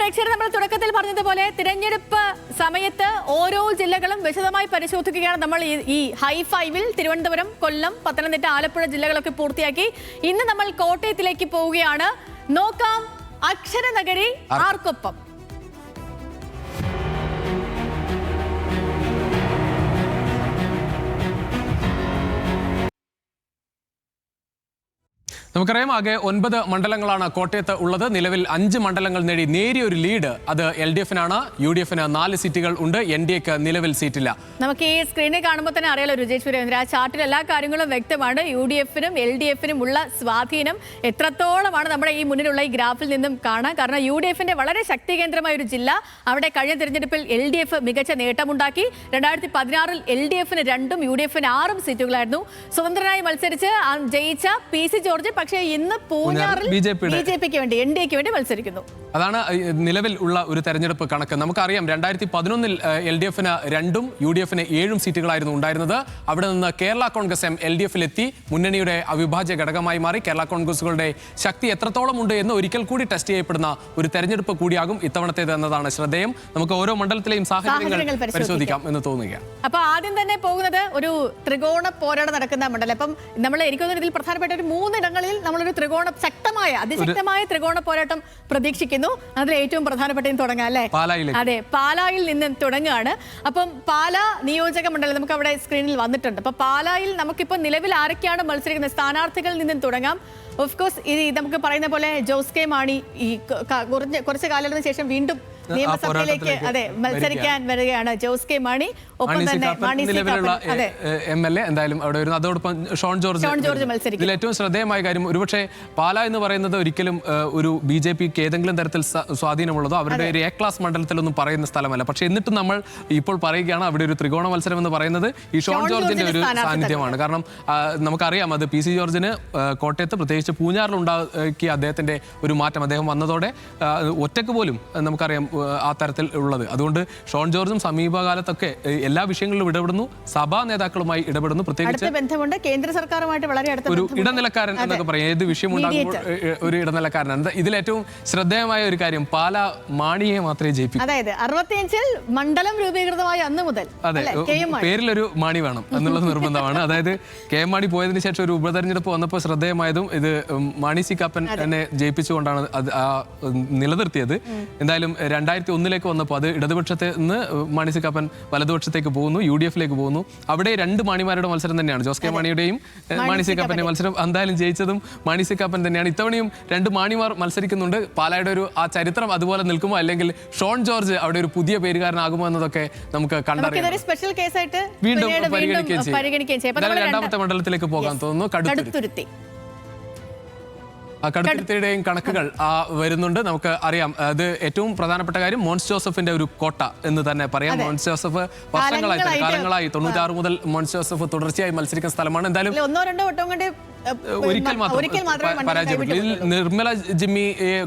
പ്രേക്ഷകർ നമ്മൾ തുടക്കത്തിൽ പറഞ്ഞതുപോലെ തിരഞ്ഞെടുപ്പ് സമയത്ത് ഓരോ ജില്ലകളും വിശദമായി പരിശോധിക്കുകയാണ്. നമ്മൾ ഈ ഹൈ ഫൈവിൽ തിരുവനന്തപുരം, കൊല്ലം, പത്തനംതിട്ട, ആലപ്പുഴ ജില്ലകളൊക്കെ പൂർത്തിയാക്കി. ഇന്ന് നമ്മൾ കോട്ടയത്തിലേക്ക് പോവുകയാണ്. നോക്കാം അക്ഷരനഗരി ആർക്കൊപ്പം. നമുക്കറിയാം ആകെ 9 മണ്ഡലങ്ങളാണ് കോട്ടയത്ത് ഉള്ളത്. നിലവിൽ 5 മണ്ഡലങ്ങൾ നേടി നേരിയൊരു ലീഡ് അത് LDFനാണ്. UDFന് 4 സീറ്റുകൾ ഉണ്ട്. NDAക്ക് നിലവിൽ സീറ്റില്ല. നമുക്ക് ഈ സ്ക്രീനിൽ കാണുമ്പോൾ തന്നെ അറിയാലോ രുചേഷ് സുരേന്ദ്ര, ആ ചാർട്ടിൽ എല്ലാ കാര്യങ്ങളും വ്യക്തമാണ്. UDFനും LDFനും ഉള്ള സ്വാധീനം എത്രത്തോളമാണ് നമ്മുടെ ഈ മുന്നിലുള്ള ഈ ഗ്രാഫിൽ നിന്നും കാണാം. കാരണം UDFന്റെ വളരെ ശക്തി കേന്ദ്രമായ ഒരു ജില്ല. അവിടെ കഴിഞ്ഞ തിരഞ്ഞെടുപ്പിൽ LDF മികച്ച നേട്ടമുണ്ടാക്കി. 2016 LDFന് 2ഉം UDFന് 6ഉം സീറ്റുകളായിരുന്നു. സ്വതന്ത്രനായി മത്സരിച്ച് ജയിച്ച PC ജോർജ് പക്ഷേ ഇന്ന് പൂഞ്ഞാറിൽ BJPക്ക് വേണ്ടി NDAക്ക് വേണ്ടി മത്സരിക്കുന്നു. അതാണ് നിലവിൽ ഉള്ള ഒരു തെരഞ്ഞെടുപ്പ് കണക്ക്. നമുക്കറിയാം 2011 LDFന് 2ഉം UDFന് 7ഉം സീറ്റുകളായിരുന്നു ഉണ്ടായിരുന്നത്. അവിടെ നിന്ന് കേരള കോൺഗ്രസ് എം LDFിലെത്തി മുന്നണിയുടെ അവിഭാജ്യ ഘടകമായി മാറി. കേരള കോൺഗ്രസുകളുടെ ശക്തി എത്രത്തോളം ഉണ്ട് എന്ന് ഒരിക്കൽ കൂടി ടെസ്റ്റ് ചെയ്യപ്പെടുന്ന ഒരു തെരഞ്ഞെടുപ്പ് കൂടിയാകും ഇത്തവണത്തേത് എന്നതാണ് ശ്രദ്ധേയം. നമുക്ക് ഓരോ മണ്ഡലത്തിലെയും സാഹചര്യങ്ങൾ പരിശോധിക്കാം എന്ന് തോന്നുകയാണ്. അപ്പൊ ആദ്യം തന്നെ പോകുന്നത് ഒരു ത്രികോണ പോരാട്ടം നടക്കുന്ന മണ്ഡലം. അപ്പം നമ്മൾ എനിക്ക് തോന്നുന്നു ഇതിൽ പ്രധാനപ്പെട്ട ഒരു 3 ഇടങ്ങളിൽ നമ്മളൊരു അതിശക്തമായ ത്രികോണ പോരാട്ടം പ്രതീക്ഷിക്കുന്നു. അതിൽ ഏറ്റവും പ്രധാനപ്പെട്ടതും തുടങ്ങാം അല്ലേ? അതെ, പാലായിൽ നിന്നും തുടങ്ങുകയാണ്. അപ്പം പാലാ നിയോജക മണ്ഡലം നമുക്ക് അവിടെ സ്ക്രീനിൽ വന്നിട്ടുണ്ട്. അപ്പൊ പാലായിൽ നമുക്കിപ്പോൾ നിലവിൽ ആരൊക്കെയാണ് മത്സരിക്കുന്നത് സ്ഥാനാർത്ഥികളിൽ നിന്നും തുടങ്ങാം. ഓഫ് കോഴ്സ് ഇത് നമുക്ക് പറയുന്ന പോലെ ജോസ് കെ മാണി ഈ കുറച്ച് കാലത്തിന് ശേഷം വീണ്ടും നിയമസഭയിലേക്ക് മത്സരിക്കാൻ വരികയാണ്. ജോസ് കെ മാണി, ഒപ്പം തന്നെ MLA എന്തായാലും അവിടെ വരുന്നു. അതോടൊപ്പം ഷോൺ ജോർജ് മത്സരിക്കും. ഇതിൽ ഏറ്റവും ശ്രദ്ധേയമായ കാര്യം ഒരുപക്ഷെ പാലാ എന്ന് പറയുന്നത് ഒരിക്കലും ഒരു BJPക്ക് ഏതെങ്കിലും തരത്തിൽ സ്വാധീനമുള്ളതോ അവരുടെ ഒരു A ക്ലാസ് മണ്ഡലത്തിലൊന്നും പറയുന്ന സ്ഥലമല്ല. പക്ഷെ എന്നിട്ടും നമ്മൾ ഇപ്പോൾ പറയുകയാണ് അവിടെ ഒരു ത്രികോണ മത്സരം എന്ന് പറയുന്നത് ഈ ഷോൺ ജോർജിന്റെ ഒരു സാന്നിധ്യമാണ്. കാരണം നമുക്കറിയാം അത് PC ജോർജിന് കോട്ടയത്ത് പ്രത്യേകിച്ച് പൂഞ്ഞാറിൽ ഉണ്ടാക്കിയ അദ്ദേഹത്തിന്റെ ഒരു മാറ്റം. അദ്ദേഹം വന്നതോടെ ഒറ്റക്ക് പോലും നമുക്കറിയാം ആ തരത്തിൽ ഉള്ളത്. അതുകൊണ്ട് ഷോൺ ജോർജും സമീപകാലത്തൊക്കെ എല്ലാ വിഷയങ്ങളിലും ഇടപെടുന്നു, സഭാ നേതാക്കളുമായി ഇടപെടുന്നു. പ്രത്യേകിച്ച് ബന്ധമുണ്ട് കേന്ദ്ര സർക്കാരുമായിട്ട് വളരെ അടുത്ത ഒരു ഇടനിലക്കാരൻ എന്നൊക്കെ പറയും. ഏത് വിഷയം ഉണ്ടാകുമ്പോൾ ഒരു ഇടനിലക്കാരനാണ്. ഇതിലേറ്റവും ശ്രദ്ധേയമായ ഒരു കാര്യം പാലാ മാണിയെ മാത്രമേ ജയിപ്പിക്കൂ. അതായത് 65-ൽ മണ്ഡലം രൂപീകൃതമായ അന്ന് മുതൽ പേരിലൊരു മാണി വേണം എന്നുള്ളത് നിർബന്ധമാണ്. അതായത് കെ മാണി പോയതിനു ശേഷം ഒരു ഉപതെരഞ്ഞെടുപ്പ് വന്നപ്പോൾ ശ്രദ്ധേയമായതും ഇത് മാണി സി കാപ്പൻ എന്നെ ജയിപ്പിച്ചുകൊണ്ടാണ് അത് നിലനിർത്തിയത്. എന്തായാലും 2001 വന്നപ്പോൾ അത് ഇടതുപക്ഷത്തെ നിന്ന് മാണി സി കാപ്പൻ വലതുപക്ഷത്തേക്ക് പോകുന്നു, UDFിലേക്ക് പോകുന്നു. അവിടെ 2 മാണിമാരുടെ മത്സരം തന്നെയാണ്. ജോസ് കെ മാണിയുടെയും മാണി സി കാപ്പന്റെ മത്സരം. എന്തായാലും ജയിച്ചതും മാണി സി കാപ്പൻ തന്നെയാണ്. ഇത്തവണയും 2 മാണിമാർ മത്സരിക്കുന്നുണ്ട്. പാലായുടെ ഒരു ആ ചരിത്രം അതുപോലെ നിൽക്കുമോ, അല്ലെങ്കിൽ ഷോൺ ജോർജ് അവിടെ ഒരു പുതിയ പേരുകാരനാകുമോ എന്നതൊക്കെ നമുക്ക് കണ്ടറിയാം. വീണ്ടും പരിഗണിക്കുകയും ചെയ്യും. രണ്ടാമത്തെ മണ്ഡലത്തിലേക്ക് പോകാൻ തോന്നുന്നു, കടുത്തുരുത്തി. കടുത്തുരുത്തിയുടെയും കണക്കുകൾ വരുന്നുണ്ട്. നമുക്ക് അറിയാം അത് ഏറ്റവും പ്രധാനപ്പെട്ട കാര്യം മോൻസ് ജോസഫിന്റെ ഒരു കോട്ട എന്ന് തന്നെ പറയാം. മോൻസ് ജോസഫ് കാലങ്ങളായി 96 മുതൽ മോൻസ് ജോസഫ് തുടർച്ചയായി മത്സരിക്കുന്ന സ്ഥലമാണ്. എന്തായാലും ഒരിക്കൽ മാത്രം പരാജയപ്പെട്ടു. നിർമ്മല ജിമ്മി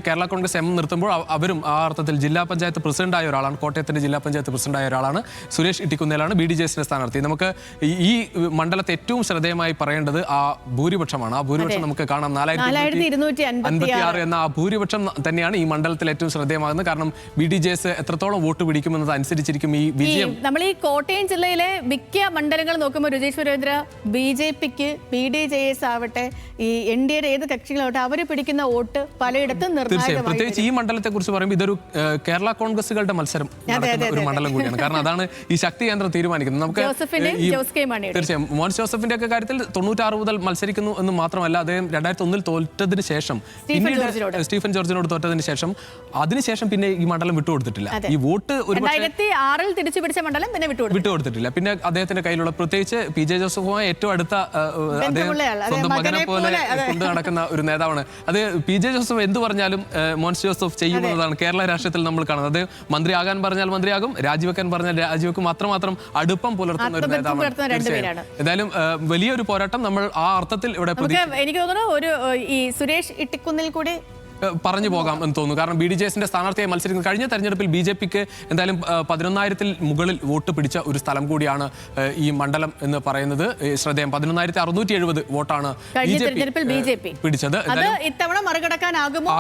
കേരള കോൺഗ്രസ് എം നിർത്തുമ്പോൾ അവരും ആ അർത്ഥത്തിൽ ജില്ലാ പഞ്ചായത്ത് പ്രസിഡന്റായ ഒരാളാണ്. കോട്ടയത്തിന്റെ ജില്ലാ പഞ്ചായത്ത് പ്രസിഡന്റായ ഒരാളാണ്. സുരേഷ് ഇട്ടിക്കുന്നേലാണ് BDJസിന്റെ സ്ഥാനാർത്ഥി. നമുക്ക് ഈ മണ്ഡലത്തെ ഏറ്റവും ശ്രദ്ധേയമായി പറയേണ്ടത് ആ ഭൂരിപക്ഷമാണ്. ആ ഭൂരിപക്ഷം നമുക്ക് കാണാം. 4256 എന്ന ആ ഭൂരിപക്ഷം തന്നെയാണ് ഈ മണ്ഡലത്തിൽ ഏറ്റവും ശ്രദ്ധേയമാകുന്നത്. കാരണം BDJs എത്രത്തോളം വോട്ട് പിടിക്കുമെന്നത് അനുസരിച്ചിരിക്കും ഈ വിജയം. നമ്മൾ ഈ കോട്ടയം ജില്ലയിലെ മിക്ക മണ്ഡലങ്ങൾ നോക്കുമ്പോൾ രുചി സുരേന്ദ്ര BJPക്ക് BDJs ആവട്ടെ ഈ NDAയുടെ ഏത് കക്ഷികളാവട്ടെ അവർ പിടിക്കുന്ന വോട്ട് പലയിടത്തും നിർണായകമാണ്. പ്രത്യേകിച്ച് ഈ മണ്ഡലത്തെ കുറിച്ച് പറയുമ്പോൾ ഇതൊരു കേരള കോൺഗ്രസുകളുടെ മത്സരം ഒരു മണ്ഡലം കൂടിയാണ്. കാരണം അതാണ് ഈ ശക്തി കേന്ദ്രം തീരുമാനിക്കുന്നത്. നമുക്ക് തീർച്ചയായും മോൻസ് ജോസഫിന്റെ ഒക്കെ കാര്യത്തിൽ 96 മുതൽ മത്സരിക്കുന്നു എന്ന് മാത്രമല്ല, അദ്ദേഹം 2001 തോറ്റതിന് ശേഷം സ്റ്റീഫൻ ജോർജിനോട് തോറ്റതിന് ശേഷം അതിനുശേഷം പിന്നെ ഈ മണ്ഡലം വിട്ടുകൊടുത്തിട്ടില്ല. ഈ വോട്ട് 2006-ൽ തിരിച്ചു പിടിച്ച മണ്ഡലം പിന്നെ വിട്ടുകൊടുത്തിട്ടില്ല. പിന്നെ അദ്ദേഹത്തിന്റെ കയ്യിലുള്ള പ്രത്യേകിച്ച് PJ ജോസഫുമായി ഏറ്റവും അടുത്ത സ്വന്തം മകനെ പോലെ കൊണ്ടു നടക്കുന്ന ഒരു നേതാവാണ്. അത് PJ ജോസഫ് എന്ത് പറഞ്ഞാലും മോൻസ് ജോസഫ് ചെയ്യുമെന്നതാണ് കേരള രാഷ്ട്രീയത്തിൽ നമ്മൾ കാണുന്നത്. അത് മന്ത്രിയാകാൻ പറഞ്ഞാൽ മന്ത്രിയാകും, രാജിവെക്കാൻ പറഞ്ഞാൽ രാജിവെക്കും. അത്രമാത്രം അടുപ്പം പുലർത്തുന്ന ഒരു നേതാവാണ്. എന്തായാലും വലിയൊരു പോരാട്ടം നമ്മൾ ആ അർത്ഥത്തിൽ ഇവിടെ എനിക്ക് തോന്നുന്നു ഒരു ഈ സുരേഷ് ഇട്ടിക്കുന്നിൽ കൂടി പറഞ്ഞു പോകാം എന്ന് തോന്നുന്നു. കാരണം BDJSന്റെ സ്ഥാനാർത്ഥിയായി മത്സരിക്കുന്ന കഴിഞ്ഞ തെരഞ്ഞെടുപ്പിൽ BJPക്ക് എന്തായാലും 11,000-ൽ മുകളിൽ വോട്ട് പിടിച്ച ഒരു സ്ഥലം കൂടിയാണ് ഈ മണ്ഡലം എന്ന് പറയുന്നത്. ശ്രദ്ധേയം 11,670 വോട്ടാണ് BJP പിടിച്ചത്. ഇത്തവണ മറികടക്കാനാകുമോ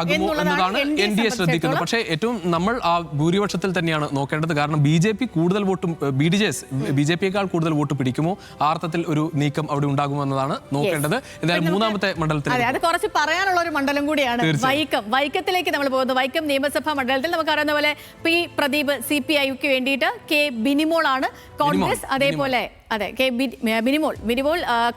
എന്നതാണ് NDA ശ്രദ്ധിക്കുന്നത്. പക്ഷേ ഏറ്റവും നമ്മൾ ആ ഭൂരിപക്ഷത്തിൽ തന്നെയാണ് നോക്കേണ്ടത്. കാരണം BJP കൂടുതൽ വോട്ടും BDJS BJPയേക്കാൾ കൂടുതൽ വോട്ട് പിടിക്കുമോ, ആ അർത്ഥത്തിൽ ഒരു നീക്കം അവിടെ ഉണ്ടാകുമോ എന്നതാണ് നോക്കേണ്ടത്. എന്തായാലും മൂന്നാമത്തെ മണ്ഡലത്തിൽ അത് കുറച്ച് പറയാനുള്ള ഒരു മണ്ഡലം കൂടിയാണ് വൈക്കത്തിലേക്ക് നമ്മൾ പോകുന്നത്. വൈക്കം നിയമസഭാ മണ്ഡലത്തിൽ നമുക്കറിയുന്ന പോലെ P. പ്രദീപ് CPIക്ക് വേണ്ടിയിട്ട് K. ബിനിമോളാണ് കോൺഗ്രസ്, അതേപോലെ അതെ ബിനിമോൾ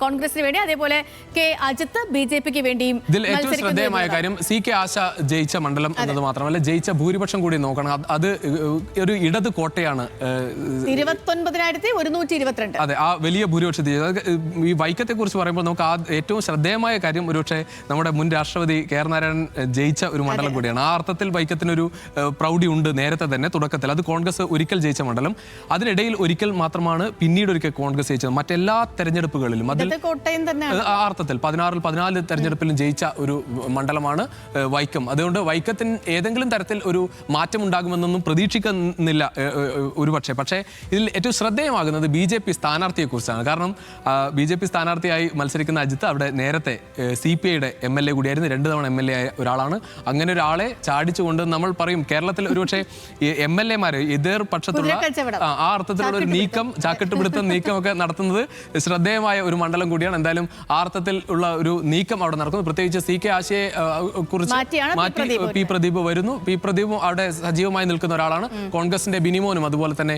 കോൺഗ്രസിന് വേണ്ടി, അതേപോലെ K. അജിത്ത് BJPക്ക് വേണ്ടിയും. ഇതിൽ ഏറ്റവും ശ്രദ്ധേയമായ കാര്യം CK ആശ ജയിച്ച മണ്ഡലം എന്നത് മാത്രമല്ല, ജയിച്ച ഭൂരിപക്ഷം കൂടി നോക്കണം. അത് ഒരു ഇടത് കോട്ടയാണ്. 29,122. അതെ, ആ വലിയ ഭൂരിപക്ഷം. ഈ വൈക്കത്തെ കുറിച്ച് പറയുമ്പോൾ നമുക്ക് ഏറ്റവും ശ്രദ്ധേയമായ കാര്യം ഒരുപക്ഷെ നമ്മുടെ മുൻ രാഷ്ട്രപതി KR നാരായണൻ ജയിച്ച ഒരു മണ്ഡലം കൂടിയാണ്. ആ അർത്ഥത്തിൽ വൈക്കത്തിനൊരു പ്രൗഢി ഉണ്ട് നേരത്തെ തന്നെ തുടക്കത്തിൽ. അത് കോൺഗ്രസ് ഒരിക്കൽ ജയിച്ച മണ്ഡലം. അതിനിടയിൽ ഒരിക്കൽ മാത്രമാണ് പിന്നീട് ഒരിക്കൽ കോൺഗ്രസ് ജയിച്ചത്. മറ്റെല്ലാ തെരഞ്ഞെടുപ്പുകളിലും അതിൽ ആ അർത്ഥത്തിൽ 14 തെരഞ്ഞെടുപ്പിലും ജയിച്ച ഒരു മണ്ഡലമാണ് വൈക്കം. അതുകൊണ്ട് വൈക്കത്തിന് ഏതെങ്കിലും തരത്തിൽ ഒരു മാറ്റം ഉണ്ടാകുമെന്നൊന്നും പ്രതീക്ഷിക്കുന്നില്ല ഒരുപക്ഷെ. പക്ഷേ ഇതിൽ ഏറ്റവും ശ്രദ്ധേയമാകുന്നത് BJP സ്ഥാനാർത്ഥിയെ കുറിച്ചാണ്. കാരണം BJP സ്ഥാനാർത്ഥിയായി മത്സരിക്കുന്ന അജിത്ത് അവിടെ നേരത്തെ CPIയുടെ MLA കൂടിയായിരുന്നു, 2 തവണ MLA ആയ ഒരാളാണ്. അങ്ങനെ ഒരാളെ ചാടിച്ചുകൊണ്ട് നമ്മൾ പറയും കേരളത്തിൽ ഒരുപക്ഷെ MLA-മാര് എതിർ പക്ഷത്തുള്ള ആ അർത്ഥത്തിലുള്ള ഒരു നീക്കം, ചാക്കിട്ടുപിടുത്തം നീക്കമൊക്കെ നടത്തുന്നത് ശ്രദ്ധേയമായ ഒരു മണ്ഡലം കൂടിയാണ്. എന്തായാലും ആ അർത്ഥത്തിൽ ഉള്ള ഒരു നീക്കം അവിടെ നടക്കുന്നു. പ്രത്യേകിച്ച് CK ആശയെ കുറിച്ച് മാറ്റി P. പ്രദീപ് വരുന്നു. P. പ്രദീപും അവിടെ സജീവമായി നിൽക്കുന്ന ഒരാളാണ്. കോൺഗ്രസിന്റെ ബിനിമോനും അതുപോലെ തന്നെ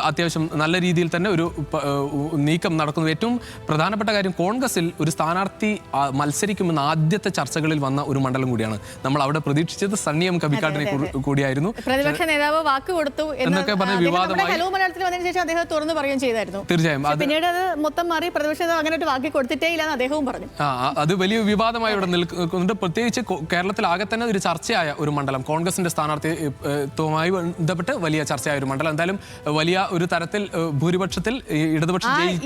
അത്യാവശ്യം നല്ല രീതിയിൽ തന്നെ ഒരു നീക്കം നടക്കുന്നു. ഏറ്റവും പ്രധാനപ്പെട്ട കാര്യം, കോൺഗ്രസിൽ ഒരു സ്ഥാനാർത്ഥി മത്സരിക്കുമെന്ന് ആദ്യത്തെ ചർച്ചകളിൽ വന്ന ഒരു മണ്ഡലം കൂടിയാണ്. നമ്മൾ അവിടെ പ്രതീക്ഷിച്ചത് സണ്ണി M. കബിക്കാട്ടിനെ കൂടിയായിരുന്നു. പ്രതിപക്ഷ നേതാവ് വാക്ക് കൊടുത്തു എന്നൊക്കെ പറഞ്ഞ വിവാദമായി തുറന്നു പറയുകയും ചെയ്തായിരുന്നു. തീർച്ചയായും പിന്നീട് അത് മൊത്തം മാറി പ്രതിപക്ഷ നേതാവ് അങ്ങനെ ഒരു വാക്ക് കൊടുത്തിട്ടേ ഇല്ലെന്ന് അദ്ദേഹവും പറഞ്ഞു. അത് വലിയ വിവാദമായി ഇവിടെ നിൽക്കുന്നുണ്ട്. പ്രത്യേകിച്ച് കേരളത്തിൽ ആകെ തന്നെ ഒരു ചർച്ചയായ ഒരു മണ്ഡലം, കോൺഗ്രസിന്റെ സ്ഥാനാർത്ഥിത്വവുമായി ബന്ധപ്പെട്ട് വലിയ ചർച്ചയായ ഒരു മണ്ഡലം. എന്തായാലും വലിയ ഒരു തരത്തിൽ ഭൂരിപക്ഷത്തിൽ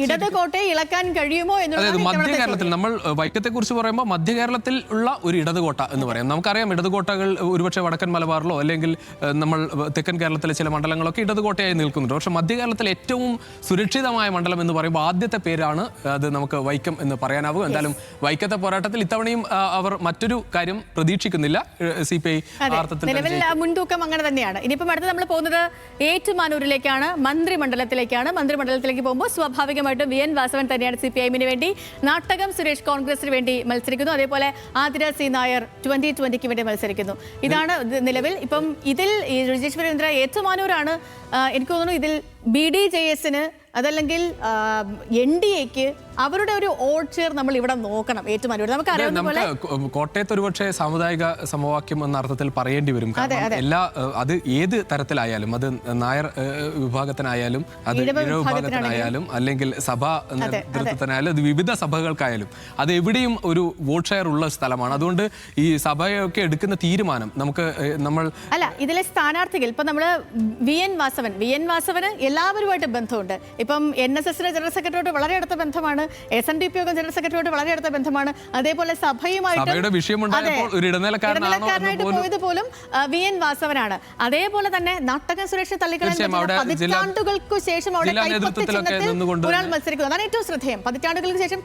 ഇടത് കോട്ടയെ ഇളക്കാൻ കഴിയുമോ എന്നുള്ളത് മധ്യ കേരളത്തിൽ നമ്മൾ വൈക്കത്തെ കുറിച്ച് പറയുമ്പോൾ മധ്യ കേരളത്തിൽ ഉള്ള ഒരു ഇടതുകോട്ട എന്ന് പറയാം. നമുക്കറിയാം ഇടതുകോട്ടകൾ ഒരുപക്ഷെ വടക്കൻ മലബാറിലോ അല്ലെങ്കിൽ നമ്മൾ തെക്കൻ കേരളത്തിലെ ചില മണ്ഡലങ്ങളൊക്കെ ഇടതുകോട്ടയായി നിൽക്കുന്നുണ്ട്. പക്ഷെ മധ്യ കേരളത്തിൽ ഏറ്റവും സുരക്ഷിതമായ മണ്ഡലം എന്ന് പറയുമ്പോൾ ആദ്യത്തെ പേരാണ് അത് നമുക്ക് വൈക്കം എന്ന് പറയാനാവും. എന്തായാലും വൈക്കത്തെ പോരാട്ടത്തിൽ ഇത്തവണയും അവർ മറ്റൊരു കാര്യം പ്രതീക്ഷിക്കുന്നില്ല. CPI നിലവിൽ മുൻതൂക്കം അങ്ങനെ തന്നെയാണ്. ഇനിയിപ്പം അടുത്ത് നമ്മൾ പോകുന്നത് ഏറ്റുമാനൂരിലേക്കാണ്, മന്ത്രിമണ്ഡലത്തിലേക്കാണ്. മന്ത്രിമണ്ഡലത്തിലേക്ക് പോകുമ്പോൾ സ്വാഭാവികമായിട്ടും VN വാസവൻ തന്നെയാണ് CPI-ന് വേണ്ടി, നാട്ടകം സുരേഷ് കോൺഗ്രസിന് വേണ്ടി മത്സരിക്കുന്നു, അതേപോലെ ആതിര C. നായർ 2020-ക്ക് വേണ്ടി മത്സരിക്കുന്നു. ഇതാണ് നിലവിൽ. ഇപ്പം ഇതിൽ രജീഷ് വീരേന്ദ്ര ഏറ്റുമാനൂരാണ് എനിക്ക് തോന്നുന്നു ഇതിൽ BDJS-ന് അതല്ലെങ്കിൽ NDA-ക്ക് അവരുടെ ഒരു വോട്ട് ഷെയർ നമ്മൾ ഇവിടെ നോക്കണം. ഏറ്റുമാനൂർ നമുക്ക് അറിയാവുന്ന പോലെ കോട്ടയത്ത് ഒരുപക്ഷെ സാമുദായിക സമവാക്യം എന്ന അർത്ഥത്തിൽ പറയേണ്ടി വരും. എല്ലാ അത് ഏത് തരത്തിലായാലും, അത് നായർ വിഭാഗത്തിനായാലും അത് വിഭാഗത്തിനായാലും അല്ലെങ്കിൽ സഭാ നേതൃത്വത്തിനായാലും അത് വിവിധ സഭകൾക്കായാലും അത് എവിടെയും ഒരു വോട്ട് ഷെയർ ഉള്ള സ്ഥലമാണ്. അതുകൊണ്ട് ഈ സഭയൊക്കെ എടുക്കുന്ന തീരുമാനം നമ്മൾ ഇതിലെ സ്ഥാനാർത്ഥികൾ ഇപ്പൊ നമ്മള് VN വാസവന് എല്ലാവരുമായിട്ട് ബന്ധമുണ്ട്. ഇപ്പം NSS-ന്റെ ജനറൽ സെക്രട്ടറിയോട് വളരെ അടുത്ത ബന്ധമാണ്, SNDP യോഗം ജനറൽ സെക്രട്ടറിയോട് വളരെ അടുത്ത ബന്ധമാണ്, അതേപോലെ സഭയുമായിട്ട് പോയത് പോലും VN വാസവനാണ്. അതേപോലെ തന്നെ നാട്ടകം സുരേഷ് തള്ളിക്കളയാൻ പതിറ്റാണ്ടുകൾക്ക് ശേഷം അവിടെ കൈപ്പത്തി ചിഹ്നത്തിൽ ഒരാൾ മത്സരിക്കുന്നു. അതാണ് ഏറ്റവും ശ്രദ്ധേയം. പതിറ്റാണ്ടുകൾക്ക് ശേഷം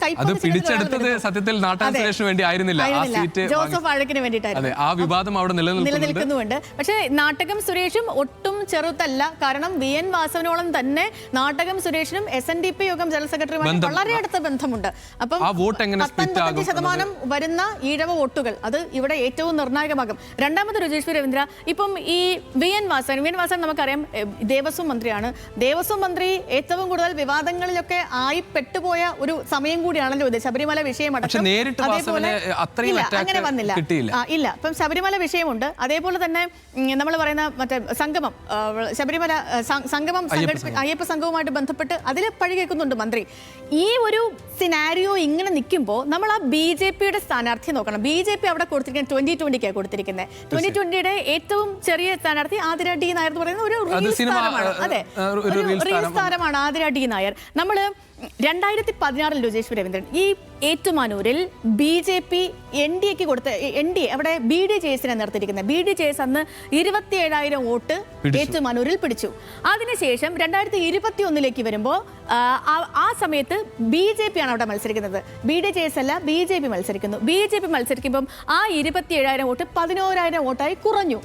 ജോസഫ് വാഴക്കിന് വേണ്ടിയിട്ടായിരുന്നു നിലനിൽക്കുന്നുണ്ട്. പക്ഷേ നാട്ടകം സുരേഷും ഒട്ടും ചെറുതല്ല. കാരണം VN വാസവനോളം തന്നെ നാട്ടകം സുരേഷിനും SNDP യോഗം ജനറൽ സെക്രട്ടറിയുമായി വളരെ അടുത്ത ബന്ധമുണ്ട്. അപ്പം 95% വരുന്ന ഈഴവ വോട്ടുകൾ അത് ഇവിടെ ഏറ്റവും നിർണായകമാകും. രണ്ടാമത് രജീഷ് രവീന്ദ്ര, ഇപ്പം ഈ VN വാസവൻ നമുക്കറിയാം ദേവസ്വം മന്ത്രിയാണ്. ദേവസ്വം മന്ത്രി ഏറ്റവും കൂടുതൽ വിവാദങ്ങളിലൊക്കെ ആയി പെട്ടുപോയ ഒരു സമയം കൂടിയാണല്ലോ ഇത്. ശബരിമല വിഷയമടക്കം അതേപോലെ അങ്ങനെ വന്നില്ല. ഇല്ല, ഇപ്പം ശബരിമല വിഷയമുണ്ട്. അതേപോലെ തന്നെ നമ്മൾ പറയുന്ന മറ്റേ സംഗമം, ശബരിമല സംഗമം അയ്യപ്പ സംഘവുമായിട്ട് ബന്ധപ്പെട്ട് അതിൽ പഴി കേൾക്കുന്നുണ്ട് മന്ത്രി. ഈ ഒരു സിനാരിയോ ഇങ്ങനെ നിൽക്കുമ്പോൾ നമ്മൾ ആ BJP-യുടെ സ്ഥാനാർത്ഥി നോക്കണം. BJP അവിടെ കൊടുത്തിരിക്കുന്നത് 2020-ക്കാണ് കൊടുത്തിരിക്കുന്നത്. 2020-യുടെ ഏറ്റവും ചെറിയ സ്ഥാനാർത്ഥി ആതിര D. നായർ എന്ന് പറയുന്ന ഒരു റീൽസ് താരമാണ്. അതെ, ഒരു റീൽസ് താരമാണ് ആതിര D. നായർ. നമ്മൾ 2016-ൽ രജീഷ് രവീന്ദ്രൻ ഈ ഏറ്റുമാനൂരിൽ BJP NDA കൊടുത്ത NDA അവിടെ BDJS നിർത്തിയിരിക്കുന്നത്. BDJS അന്ന് 27,000 വോട്ട് ഏറ്റുമാനൂരിൽ പിടിച്ചു. അതിനുശേഷം 2021 വരുമ്പോൾ ആ സമയത്ത് BJP ആണ് അവിടെ മത്സരിക്കുന്നത്. BDJS അല്ല, BJP മത്സരിക്കുന്നു. BJP മത്സരിക്കുമ്പോൾ ആ 27,000 വോട്ട് 11,000 വോട്ടായി കുറഞ്ഞു.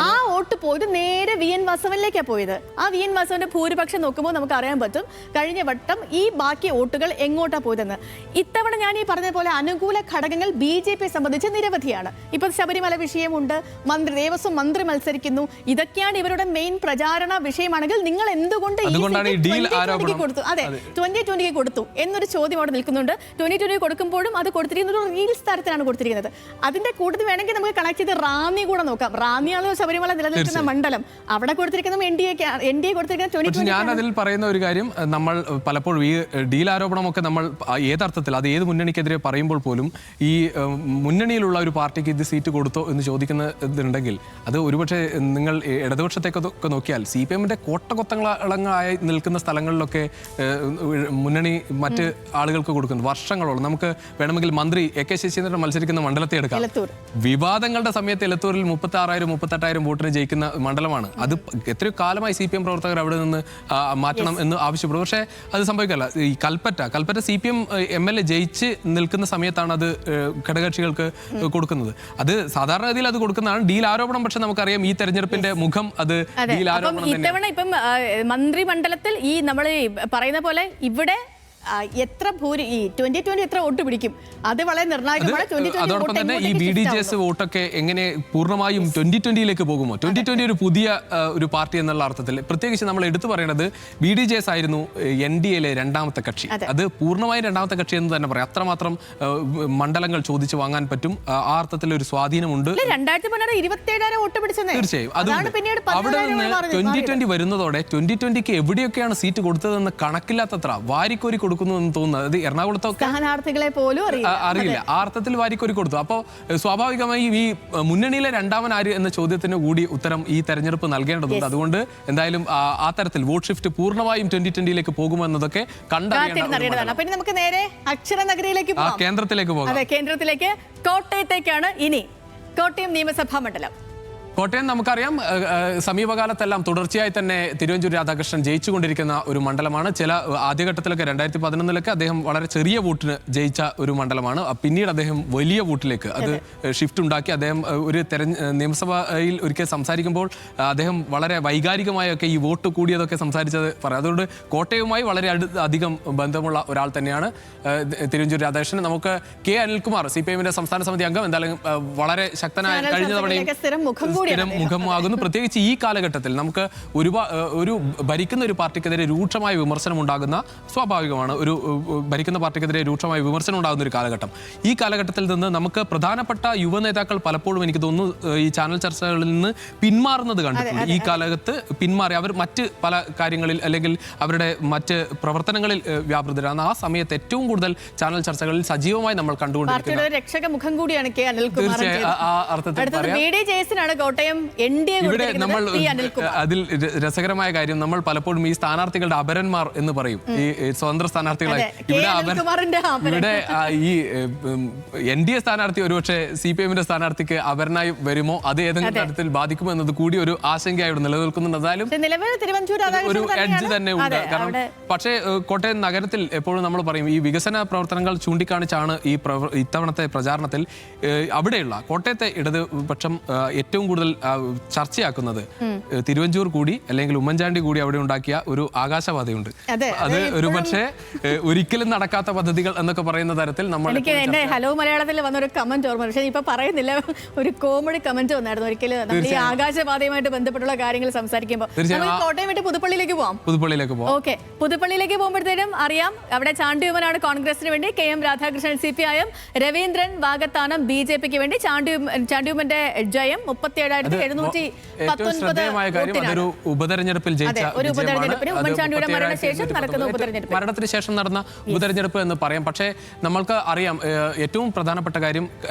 ആ വോട്ട് പോയത് നേരെ VN വാസവനിലേക്കാണ് പോയത്. ആ VN വാസവന്റെ ഭൂരിപക്ഷം നോക്കുമ്പോൾ നമുക്ക് അറിയാൻ പറ്റും കഴിഞ്ഞ വട്ടം ഈ ബാക്കി വോട്ടുകൾ എങ്ങോട്ടാണ് പോയതെന്ന്. ഇത്തവണ ഞാൻ ഈ പറഞ്ഞ പോലെ അനുകൂല ഘടകങ്ങൾ BJP സംബന്ധിച്ച് നിരവധിയാണ്. ഇപ്പൊ ശബരിമല വിഷയമുണ്ട്, ദേവസ്വം മന്ത്രി മത്സരിക്കുന്നു. ഇതൊക്കെയാണ് ഇവരുടെ മെയിൻ പ്രചാരണ വിഷയമാണെങ്കിൽ നിങ്ങൾ എന്തുകൊണ്ട് 2020 കൊടുത്തു? അതെ, 2020 കൊടുത്തു എന്നൊരു ചോദ്യം അവിടെ നിൽക്കുന്നുണ്ട്. 2020 കൊടുക്കുമ്പോഴും അത് കൊടുത്തിരിക്കുന്ന ഒരു റീൽസ് തരത്തിലാണ് കൊടുത്തിരിക്കുന്നത്. അതിന്റെ കൂടുതൽ വേണമെങ്കിൽ നമുക്ക് കണക്ട് ചെയ്ത് റാന്നി കൂടെ നോക്കാം. റാന്നിയാണല്ലോ ശബരിമല നിലനിൽക്കുന്ന മണ്ഡലം. അവിടെ കൊടുത്തിരിക്കുന്ന NDA കൊടുത്തിരിക്കുന്ന 2020. ഞാൻ അതിൽ പറയുന്ന ഒരു കാര്യം, നമ്മൾ പലപ്പോഴും ഈ ഡീൽ ആരോപണമൊക്കെ നമ്മൾ ഏതർത്ഥത്തിൽ അത് ഏത് മുന്നണിക്കെതിരെ പറയുമ്പോൾ പോലും ഈ മുന്നണിയിലുള്ള ഒരു പാർട്ടിക്ക് ഇത് സീറ്റ് കൊടുത്തോ എന്ന് ചോദിക്കുന്നുണ്ടെങ്കിൽ അത് ഒരുപക്ഷെ നിങ്ങൾ ഇടതുപക്ഷത്തേക്കൊക്കെ നോക്കിയാൽ CPM-ന്റെ കോട്ടകൊത്തങ്ങളായി നിൽക്കുന്ന സ്ഥലങ്ങളിലൊക്കെ മുന്നണി മറ്റ് ആളുകൾക്ക് കൊടുക്കുന്നു വർഷങ്ങളോളം. നമുക്ക് വേണമെങ്കിൽ മന്ത്രി AK ശശീന്ദ്രൻ മത്സരിക്കുന്ന മണ്ഡലത്തെ എടുക്കാം. വിവാദങ്ങളുടെ സമയത്ത് എലത്തൂരിൽ 36,000-38,000 വോട്ടിന് ജയിക്കുന്ന മണ്ഡലമാണ്. അത് എത്രയോ കാലമായി CPM പ്രവർത്തകർ അവിടെ നിന്ന് മാറ്റണം എന്ന് ആവശ്യപ്പെടും. പക്ഷേ അത് സംഭവിക്കില്ല. ഈ കൽപ്പറ്റ CPM MLA ജയിച്ച് നിൽക്കുന്ന സമയത്താണ് അത് ഘടകകക്ഷികൾക്ക് കൊടുക്കുന്നത്. അത് സാധാരണഗതിയിൽ അത് കൊടുക്കുന്നതാണ്. ഡീൽ ആരോപണം പക്ഷെ നമുക്കറിയാം ഈ തെരഞ്ഞെടുപ്പിന്റെ മുഖം അത് ഡീൽ ആരോപണം. ഇത്തവണ ഇപ്പം മന്ത്രിമണ്ഡലത്തിൽ ഈ നമ്മൾ പറയുന്ന പോലെ ഇവിടെ എത്ര ഈ 2020 എത്ര വോട്ട് പിടിക്കും അത് വളരെ നിർണായകമാണ്. അതോടൊപ്പം തന്നെ ഈ BDJS വോട്ടൊക്കെ എങ്ങനെ പൂർണ്ണമായും 2020 പോകുമോ? 2020 ഒരു പുതിയ ഒരു പാർട്ടി എന്നുള്ള അർത്ഥത്തിൽ പ്രത്യേകിച്ച് നമ്മൾ എടുത്തു പറയുന്നത് BDJS ആയിരുന്നു NDA-ലെ രണ്ടാമത്തെ കക്ഷി. അത് പൂർണ്ണമായും രണ്ടാമത്തെ കക്ഷി എന്ന് തന്നെ പറയാം. അത്രമാത്രം മണ്ഡലങ്ങൾ ചോദിച്ചു വാങ്ങാൻ പറ്റും. ആ അർത്ഥത്തിൽ ഒരു സ്വാധീനമുണ്ട്. 27,000 വോട്ട് പിടിച്ചത് തീർച്ചയായും. അവിടെ നിന്ന് 2020 വരുന്നതോടെ 2020 എവിടെയൊക്കെയാണ് സീറ്റ് കൊടുത്തതെന്ന് കണക്കില്ലാത്തത്ര വാരിക്കോരി കൊടുക്കുന്നു എന്ന് തോന്നുന്നത്. അത് എറണാകുളത്തൊക്കെ സ്ഥാനാർത്ഥികളെ പോലും അറിയില്ല. ആ അർത്ഥത്തിൽ വാരിക്കോരി കൊടുത്തു. അപ്പോൾ സ്വാഭാവികമായി ഈ മുന്നണിയിലെ രണ്ടാമൻ ആര് എന്ന ചോദ്യത്തിന് കൂടി ഉത്തരം ഈ തെരഞ്ഞെടുപ്പ് നൽകേണ്ടതുണ്ട്. അതുകൊണ്ട് എന്തായാലും ആ തരത്തിൽ വോട്ട് ഷിഫ്റ്റ് പൂർണ്ണമായും 2020 പോകുമെന്നതൊക്കെ കണ്ടറിയേണ്ടതാണ്. പിന്നെ നമുക്ക് നേരെ അക്ഷരനഗരിയിലേക്ക് കേന്ദ്രത്തിലേക്ക് പോകാം. അതെ, കേന്ദ്രത്തിലേക്ക്. കോട്ടയത്തേക്കാണ് ഇനി. കോട്ടയം നിയമസഭാ മണ്ഡലം. കോട്ടയം നമുക്കറിയാം സമീപകാലത്തെല്ലാം തുടർച്ചയായി തന്നെ തിരുവഞ്ചൂർ രാധാകൃഷ്ണൻ ജയിച്ചുകൊണ്ടിരിക്കുന്ന ഒരു മണ്ഡലമാണ്. ചില ആദ്യഘട്ടത്തിലൊക്കെ 2011 അദ്ദേഹം വളരെ ചെറിയ വോട്ടിന് ജയിച്ച ഒരു മണ്ഡലമാണ്. പിന്നീട് അദ്ദേഹം വലിയ വോട്ടിലേക്ക് അത് ഷിഫ്റ്റ് ഉണ്ടാക്കി. അദ്ദേഹം ഒരു നിയമസഭയിൽ ഒരിക്കൽ സംസാരിക്കുമ്പോൾ അദ്ദേഹം വളരെ വൈകാരികമായൊക്കെ ഈ വോട്ട് കൂടിയതൊക്കെ സംസാരിച്ചത് പറയാം. അതുകൊണ്ട് കോട്ടയവുമായി വളരെ അധികം ബന്ധമുള്ള ഒരാൾ തന്നെയാണ് തിരുവഞ്ചൂർ രാധാകൃഷ്ണൻ. നമുക്ക് K. അനിൽകുമാർ CPM-ന്റെ സംസ്ഥാന സമിതി അംഗം എന്തായാലും വളരെ ശക്തനായ കഴിഞ്ഞ തവണയും സ്ഥിരം മുഖമാകുന്നു. പ്രത്യേകിച്ച് ഈ കാലഘട്ടത്തിൽ നമുക്ക് ഒരു ഭരിക്കുന്ന ഒരു പാർട്ടിക്കെതിരെ രൂക്ഷമായ വിമർശനം ഉണ്ടാകുന്ന സ്വാഭാവികമാണ്. ഒരു ഭരിക്കുന്ന പാർട്ടിക്കെതിരെ രൂക്ഷമായ വിമർശനം ഉണ്ടാകുന്ന ഒരു കാലഘട്ടം. ഈ കാലഘട്ടത്തിൽ നിന്ന് നമുക്ക് പ്രധാനപ്പെട്ട യുവ നേതാക്കൾ പലപ്പോഴും എനിക്ക് തോന്നുന്നു ഈ ചാനൽ ചർച്ചകളിൽ നിന്ന് പിന്മാറുന്നത് കണ്ടിട്ടുണ്ട്. ഈ കാലഘട്ടത്ത് പിന്മാറി അവർ മറ്റ് പല കാര്യങ്ങളിൽ അല്ലെങ്കിൽ അവരുടെ മറ്റ് പ്രവർത്തനങ്ങളിൽ വ്യാപൃതരാണ്. ആ സമയത്ത് ഏറ്റവും കൂടുതൽ ചാനൽ ചർച്ചകളിൽ സജീവമായി നമ്മൾ കണ്ടുകൊണ്ടിരിക്കുന്നത് ഇവിടെ നമ്മൾ അതിൽ രസകരമായ കാര്യം നമ്മൾ പലപ്പോഴും ഈ സ്ഥാനാർത്ഥികളുടെ അപരന്മാർ എന്ന് പറയും. ഈ സ്വതന്ത്ര സ്ഥാനാർത്ഥികളായി ഇവിടെ ഈ NDA സ്ഥാനാർത്ഥി ഒരുപക്ഷെ CPM-ന്റെ സ്ഥാനാർത്ഥിക്ക് അപരനായി വരുമോ, അത് ഏതെങ്കിലും തരത്തിൽ ബാധിക്കുമോ എന്നത് കൂടി ഒരു ആശങ്കയായി ഇവിടെ നിലനിൽക്കുന്നുണ്ട്. എന്തായാലും ഒരു എഡ്ജ് തന്നെ ഉണ്ട്. കാരണം പക്ഷേ കോട്ടയം നഗരത്തിൽ എപ്പോഴും നമ്മൾ പറയും ഈ വികസന പ്രവർത്തനങ്ങൾ ചൂണ്ടിക്കാണിച്ചാണ് ഈ ഇത്തവണത്തെ പ്രചാരണത്തിൽ അവിടെയുള്ള കോട്ടയത്തെ ഇടതുപക്ഷം ഏറ്റവും കൂടുതൽ ചർച്ചയാക്കുന്നത് തിരുവഞ്ചൂർ കൂടി അല്ലെങ്കിൽ ഉമ്മൻചാണ്ടി കൂടി അവിടെ ഉണ്ടാക്കിയ ഒരു ആകാശപാതയുണ്ട്. അത് ഒരുപക്ഷെ ഒരിക്കലും നടക്കാത്ത പദ്ധതികൾ എന്നൊക്കെ പറയുന്ന തരത്തിൽ നമ്മൾ ഹലോ മലയാളത്തിൽ വന്നൊരു കമന്റ് ഓർമ്മ, പക്ഷേ ഇപ്പൊ പറയുന്നില്ല, ഒരു കോമഡി കമന്റ് വന്നായിരുന്നു ഒരിക്കലും നമ്മൾ ഈ ആകാശപാതയുമായിട്ട് ബന്ധപ്പെട്ടുള്ള കാര്യങ്ങൾ സംസാരിക്കുമ്പോൾ. കോട്ടയം വിട്ട് പുതുപ്പള്ളിയിലേക്ക് പോകാം. ഓക്കെ, പുതുപ്പള്ളിയിലേക്ക് പോകുമ്പോഴത്തേനും അറിയാം അവിടെ ചാണ്ടിയുമ്മനാണ് കോൺഗ്രസിന് വേണ്ടി, KM രാധാകൃഷ്ണൻ CPIM, രവീന്ദ്രൻ വാകത്താനം BJP-ക്ക് വേണ്ടി. ചാണ്ടിയുമ്മന്റെ ജയം 37 ഏറ്റവും ശ്രദ്ധേയമായ കാര്യം അതൊരു ഉപതെരഞ്ഞെടുപ്പിൽ ജയിച്ച മരണത്തിന് ശേഷം നടന്ന ഉപതെരഞ്ഞെടുപ്പ് എന്ന് പറയാം. പക്ഷേ നമ്മൾക്ക് അറിയാം ഏറ്റവും പ്രധാനപ്പെട്ട കാര്യം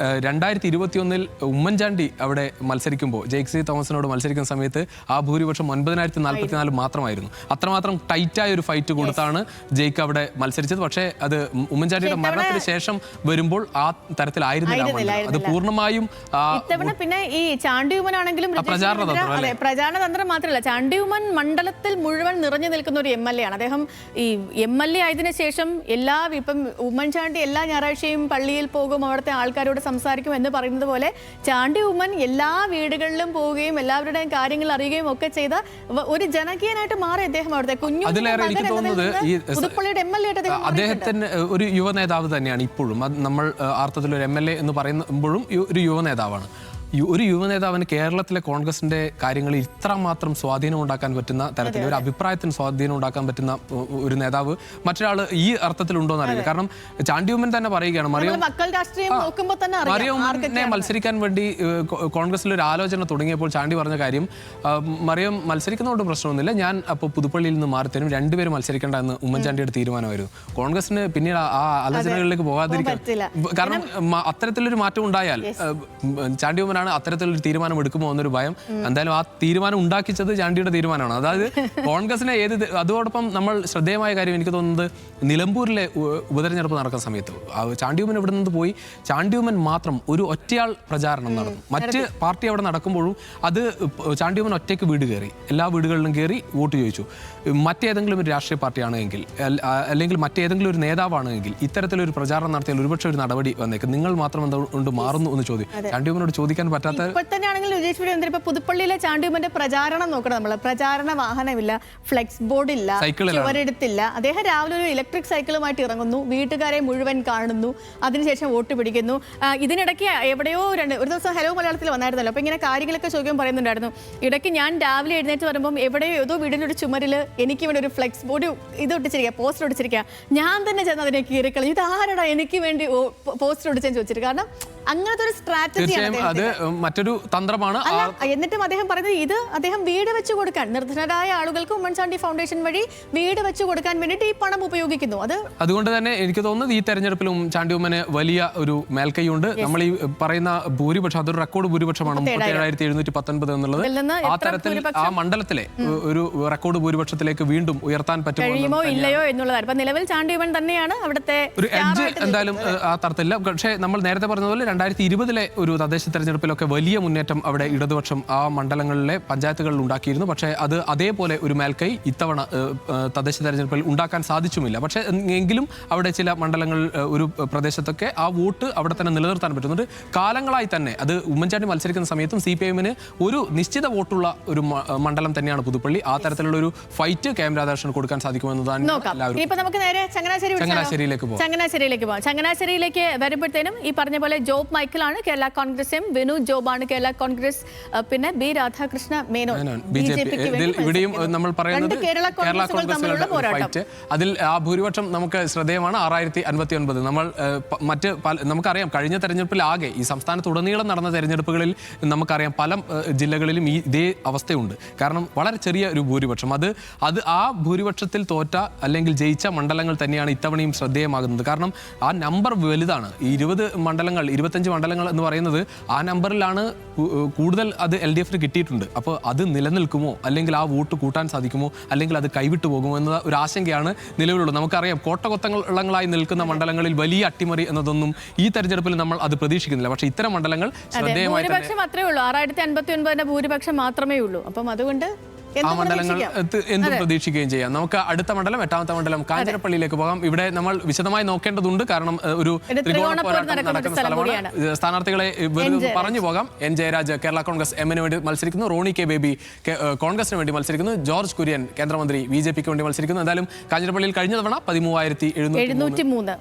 2021 ഉമ്മൻചാണ്ടി അവിടെ മത്സരിക്കുമ്പോൾ ജെയ്സി തോമസിനോട് മത്സരിക്കുന്ന സമയത്ത് ആ ഭൂരിപക്ഷം 9044 മാത്രമായിരുന്നു. അത്രമാത്രം ടൈറ്റായ ഒരു ഫൈറ്റ് കൊടുത്താണ് ജെയ്ക്ക് അവിടെ മത്സരിച്ചത്. പക്ഷേ അത് ഉമ്മൻചാണ്ടിയുടെ മരണത്തിന് ശേഷം വരുമ്പോൾ ആ തരത്തിലായിരുന്നില്ല. അത് പൂർണ്ണമായും പിന്നെ ഈ ചാണ്ടിയുമനാണെങ്കിലും പ്രചാരണ തന്ത്രം മാത്രമല്ല, ചാണ്ടിയുമൻ മണ്ഡലത്തിൽ മുഴുവൻ നിറഞ്ഞു നിൽക്കുന്ന ഒരു MLA ആണ് അദ്ദേഹം. ഈ MLA ആയതിനു ശേഷം ഇപ്പം ഉമ്മൻചാണ്ടി എല്ലാ ഞായറാഴ്ചയും പള്ളിയിൽ പോകും, അവിടുത്തെ ആൾക്കാരോട് സംസാരിക്കും എന്ന് പറയുന്നത് പോലെ ചാണ്ടി ഉമ്മൻ എല്ലാ വീടുകളിലും പോവുകയും എല്ലാവരുടെയും കാര്യങ്ങൾ അറിയുകയും ഒക്കെ ചെയ്ത ഒരു ജനകീയനായിട്ട് മാറി അദ്ദേഹം. അവിടുത്തെ കുഞ്ഞു പുതുപ്പള്ളിയുടെ MLA ആയിട്ട് അദ്ദേഹത്തിന് ഒരു യുവ നേതാവ് തന്നെയാണ് ഇപ്പോഴും. നമ്മൾ അർത്ഥത്തിൽ ഒരു MLA എന്ന് പറയുമ്പോഴും ഒരു യുവ നേതാവാണ്. ഒരു യുവ നേതാവിന് കേരളത്തിലെ കോൺഗ്രസിന്റെ കാര്യങ്ങളിൽ ഇത്രമാത്രം സ്വാധീനം ഉണ്ടാക്കാൻ പറ്റുന്ന തരത്തിൽ ഒരു അഭിപ്രായത്തിന് സ്വാധീനം ഉണ്ടാക്കാൻ പറ്റുന്ന ഒരു നേതാവ് മറ്റൊരാൾ ഈ അർത്ഥത്തിലുണ്ടോ എന്നറിയില്ല. കാരണം ചാണ്ടിയുമ്മൻ തന്നെ പറയുകയാണ് മറിയമ്മനെ മത്സരിക്കാൻ വേണ്ടി കോൺഗ്രസിൽ ഒരു ആലോചന തുടങ്ങിയപ്പോൾ ചാണ്ടി പറഞ്ഞ കാര്യം, മറിയം മത്സരിക്കുന്നതുകൊണ്ട് പ്രശ്നമൊന്നുമില്ല, ഞാൻ അപ്പോൾ പുതുപ്പള്ളിയിൽ നിന്ന് മാറിത്തരും, രണ്ടുപേരും മത്സരിക്കേണ്ട എന്ന് ഉമ്മൻചാണ്ടിയുടെ തീരുമാനമായിരുന്നു. കോൺഗ്രസിന് പിന്നീട് ആ ആലോചനകളിലേക്ക് പോകാതിരിക്കാൻ, കാരണം അത്തരത്തിലൊരു മാറ്റം ഉണ്ടായാൽ ചാണ്ടിയുമ്മൻ അത്തരത്തിലൊരു തീരുമാനം എടുക്കുമോ എന്നൊരു ഭയം. എന്തായാലും ആ തീരുമാനം ഉണ്ടാക്കിച്ചത് ചാണ്ടിയുടെ തീരുമാനമാണ്. അതായത് കോൺഗ്രസിനെ അതോടൊപ്പം നമ്മൾ ശ്രദ്ധേയമായ കാര്യം എനിക്ക് തോന്നുന്നത് നിലമ്പൂരിലെ ഉപതെരഞ്ഞെടുപ്പ് നടക്കുന്ന സമയത്ത് ചാണ്ടിയുമ്മൻ ഇവിടെ നിന്ന് പോയി ചാണ്ടിയുമ്മൻ മാത്രം ഒരു ഒറ്റയാൾ പ്രചാരണം നടന്നു. മറ്റ് പാർട്ടി അവിടെ നടക്കുമ്പോഴും അത് ചാണ്ടിയുമ്മൻ ഒറ്റയ്ക്ക് വീട് കയറി, എല്ലാ വീടുകളിലും കയറി വോട്ട് ചോദിച്ചു. മറ്റേതെങ്കിലും ഒരു രാഷ്ട്രീയ പാർട്ടിയാണെങ്കിൽ അല്ലെങ്കിൽ മറ്റേതെങ്കിലും ഒരു നേതാവാണെങ്കിൽ ഇത്തരത്തിലൊരു പ്രചാരണം നടത്തിയാൽ ഒരുപക്ഷെ ഒരു നടപടി വന്നേക്കും. നിങ്ങൾ മാത്രം എന്തുകൊണ്ട് മാറുന്നു എന്ന് ചോദ്യം ചാണ്ടിയുമ്മനോട് ചോദിക്കാൻ പറ്റാത്ത. ഇപ്പോൾ തന്നെയാണെങ്കിൽ ഇപ്പൊ പുതുപ്പള്ളിയിലെ ചാണ്ടിയുമ്മന്റെ പ്രചാരണം നോക്കണം. നമ്മൾ പ്രചാരണ വാഹനമില്ല, ഫ്ലെക്സ് ബോർഡ് ഇല്ല, ചുവരെടുത്തില്ല. അദ്ദേഹം രാവിലെ ഒരു ഇലക്ട്രിക് സൈക്കിളുമായിട്ട് ഇറങ്ങുന്നു, വീട്ടുകാരെ മുഴുവൻ കാണുന്നു, അതിനുശേഷം വോട്ട് പിടിക്കുന്നു. ഇതിനിടയ്ക്ക് എവിടെയോ ഒരു ദിവസം ഹലോ മലയാളത്തിൽ വന്നായിരുന്നല്ലോ, അപ്പൊ ഇങ്ങനെ കാര്യങ്ങളൊക്കെ ചോദ്യം പറയുന്നുണ്ടായിരുന്നു. ഇടയ്ക്ക് ഞാൻ രാവിലെ എഴുന്നേറ്റ് വരുമ്പോൾ എവിടെയോ ഏതോ വീടിനൊരു ചുമരിൽ എനിക്ക് വേണ്ടി ഒരു ഫ്ലെക്സ് ബോർഡ് ഇത് ഒട്ടിച്ചിരിക്കുക, പോസ്റ്റർ ഒട്ടിച്ചിരിക്കുക. ഞാൻ തന്നെ ചെന്ന് അതിനെ കീറിക്കളഞ്ഞു, ഇത് ആരടാ എനിക്ക് വേണ്ടി പോസ്റ്റർ ഒട്ടിച്ചെന്ന് ചോദിച്ചിട്ട്. കാരണം അങ്ങനത്തെ ഒരു സ്ട്രാറ്റജിയാണ് മറ്റൊരു തന്ത്രമാണ്. എന്നിട്ടും അദ്ദേഹം പറയുന്നത് ഇത് അദ്ദേഹം വീട് വെച്ച് കൊടുക്കാൻ, നിർധനരായ ആളുകൾക്ക് ഉമ്മൻചാണ്ടി ഫൗണ്ടേഷൻ വഴി വീട് വെച്ച് കൊടുക്കാൻ വേണ്ടിയിട്ട് ഈ പണം ഉപയോഗിക്കുന്നു. അതുകൊണ്ട് തന്നെ എനിക്ക് തോന്നുന്നത് ഈ തെരഞ്ഞെടുപ്പിലും ചാണ്ടിയുമ്മന് വലിയ ഒരു മേൽക്കൈയുണ്ട്. നമ്മൾ ഈ പറയുന്ന ഭൂരിപക്ഷം അതൊരു റെക്കോർഡ് ഭൂരിപക്ഷമാണ് 37,719 എന്നുള്ളത്. ആ തരത്തിൽ ആ മണ്ഡലത്തിലെ ഒരു റെക്കോർഡ് ഭൂരിപക്ഷത്തിലേക്ക് വീണ്ടും ഉയർത്താൻ പറ്റുമോ ഇല്ലയോ എന്നുള്ളതാണ്. ഇപ്പൊ നിലവിൽ ചാണ്ടിയുമ്മൻ തന്നെയാണ് അവിടുത്തെ ഒരു എഡ്ജ്. എന്തായാലും ആ തരത്തില്ല. പക്ഷേ നമ്മൾ നേരത്തെ പറഞ്ഞതുപോലെ 2020 ഒരു തദ്ദേശ തെരഞ്ഞെടുപ്പിലൊക്കെ വലിയ മുന്നേറ്റം അവിടെ ഇടതുപക്ഷം ആ മണ്ഡലങ്ങളിലെ പഞ്ചായത്തുകളിൽ ഉണ്ടാക്കിയിരുന്നു. പക്ഷേ അത് അതേപോലെ ഒരു മേൽക്കൈ ഇത്തവണ തദ്ദേശ തെരഞ്ഞെടുപ്പിൽ ഉണ്ടാക്കാൻ സാധിച്ചുമില്ല. പക്ഷേ എങ്കിലും അവിടെ ചില മണ്ഡലങ്ങൾ ഒരു പ്രദേശത്തൊക്കെ ആ വോട്ട് അവിടെ തന്നെ നിലനിർത്താൻ പറ്റുന്നുണ്ട്. കാലങ്ങളായി തന്നെ അത് ഉമ്മൻചാണ്ടി മത്സരിക്കുന്ന സമയത്തും CPIM-ന് ഒരു നിശ്ചിത വോട്ടുള്ള ഒരു മണ്ഡലം തന്നെയാണ് പുതുപ്പള്ളി. ആ തരത്തിലുള്ള ഒരു ഫൈറ്റ് KM രാധാകൃഷ്ണൻ കൊടുക്കാൻ സാധിക്കുമെന്നതാണ് ചങ്ങനാശ്ശേരിയിലേക്ക് പോകാം. ചങ്ങനാശ്ശേരിയിലേക്ക് വരുമ്പോഴത്തേനും ഈ പറഞ്ഞ പോലെ ജോബ് മൈക്കിളാണ് കേരള കോൺഗ്രസ് എം, വിനു ജോബാണ് കേരള കോൺഗ്രസ്, പിന്നെ B രാധാകൃഷ്ണ മേനോൻ ഇവിടെയും നമ്മൾ പറയുന്നത് കേരള കോൺഗ്രസുകളുടെ ഫൈറ്റ്. അതിൽ ആ ഭൂരിപക്ഷം നമുക്ക് ശ്രദ്ധേയമാണ്, 6059. നമ്മൾ മറ്റ് നമുക്കറിയാം കഴിഞ്ഞ തെരഞ്ഞെടുപ്പിൽ ആകെ ഈ സംസ്ഥാനത്തുടനീളം നടന്ന തെരഞ്ഞെടുപ്പുകളിൽ നമുക്കറിയാം പല ജില്ലകളിലും ഇതേ അവസ്ഥയുണ്ട്. കാരണം വളരെ ചെറിയ ഒരു ഭൂരിപക്ഷം, അത് ആ ഭൂരിപക്ഷത്തിൽ തോറ്റ അല്ലെങ്കിൽ ജയിച്ച മണ്ഡലങ്ങൾ തന്നെയാണ് ഇത്തവണയും ശ്രദ്ധേയമാകുന്നത്. കാരണം ആ നമ്പർ വലുതാണ്. 20 മണ്ഡലങ്ങൾ 25 മണ്ഡലങ്ങൾ എന്ന് പറയുന്നത് ആ നമ്പറിലാണ് കൂടുതൽ അത് LDF കിട്ടിയിട്ടുണ്ട്. അപ്പോൾ അത് നിലനിൽക്കുമോ, അല്ലെങ്കിൽ ആ വോട്ട് കൂട്ടാൻ സാധിക്കുമോ, അല്ലെങ്കിൽ അത് കൈവിട്ടു പോകുമോ എന്ന ഒരു ആശങ്കയാണ് നിലവിലുള്ളത്. നമുക്കറിയാം കോട്ടകൊത്തങ്ങളായി നിൽക്കുന്ന മണ്ഡലങ്ങളിൽ വലിയ അട്ടിമറി എന്നതൊന്നും ഈ തെരഞ്ഞെടുപ്പിൽ നമ്മൾ അത് പ്രതീക്ഷിക്കുന്നില്ല. പക്ഷേ ഇത്തരം മണ്ഡലങ്ങൾ ശ്രദ്ധേയമായി മാത്രമേ ഉള്ളൂ, 6059 ഭൂരിപക്ഷം മാത്രമേ ഉള്ളൂ. അപ്പം അതുകൊണ്ട് ആ മണ്ഡലങ്ങൾ എന്തും പ്രതീക്ഷിക്കുകയും ചെയ്യാം. നമുക്ക് അടുത്ത മണ്ഡലം 8ാമത്തെ മണ്ഡലം കാഞ്ഞിരപ്പള്ളിയിലേക്ക് പോകാം. ഇവിടെ നമ്മൾ വിശദമായി നോക്കേണ്ടതുണ്ട്. കാരണം ഒരു ത്രികോണ പോരാട്ടം നടക്കുന്ന സ്ഥലമാണ്. സ്ഥാനാർത്ഥികളെ പറഞ്ഞു പോകാം. N ജയരാജ് കേരള കോൺഗ്രസ് എമ്മിന് വേണ്ടി മത്സരിക്കുന്നു, റോണി കെ ബേബി കോൺഗ്രസിന് വേണ്ടി മത്സരിക്കുന്നു, ജോർജ് കുര്യൻ കേന്ദ്രമന്ത്രി BJP-ക്ക് വേണ്ടി മത്സരിക്കുന്നു. എന്തായാലും കാഞ്ഞിരപ്പള്ളിയിൽ കഴിഞ്ഞ തവണ 13,703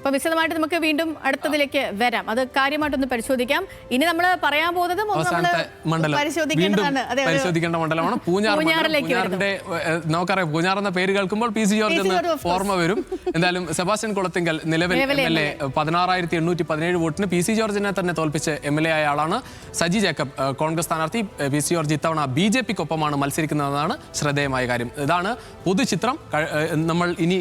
അപ്പൊ വിശദമായിട്ട് നമുക്ക് വീണ്ടും അടുത്തതിലേക്ക് വരാം. അത് കാര്യമായിട്ടൊന്ന് പരിശോധിക്കാം. ഇനി നമ്മൾ പറയാൻ പോകുന്നതും അവസാനത്തെ മണ്ഡലം പരിശോധിക്കേണ്ടതാണ്. പരിശോധിക്കേണ്ട മണ്ഡലമാണ് പൂഞ്ഞാർ. പൂഞ്ഞാറിന്റെ നമുക്കറിയാം, പൂഞ്ഞാർ എന്ന പേര് കേൾക്കുമ്പോൾ പി സി ജോർജ് എന്ന് ഓർമ്മ വരും. എന്തായാലും സെബാസ്റ്റ്യൻ കുളത്തിങ്കൽ നിലവിൽ MLA 16,817 വോട്ടിന് പി സി ജോർജിനെ തന്നെ തോൽപ്പിച്ച് MLA ആയ ആളാണ്. സജി ജേക്കബ് കോൺഗ്രസ് സ്ഥാനാർത്ഥി. പി സി ജോർജ് ഇത്തവണ BJP-ക്കൊപ്പമാണ് മത്സരിക്കുന്നതെന്നാണ് ശ്രദ്ധേയമായ കാര്യം. ഇതാണ് പൊതുചിത്രം. നമ്മൾ ഇനി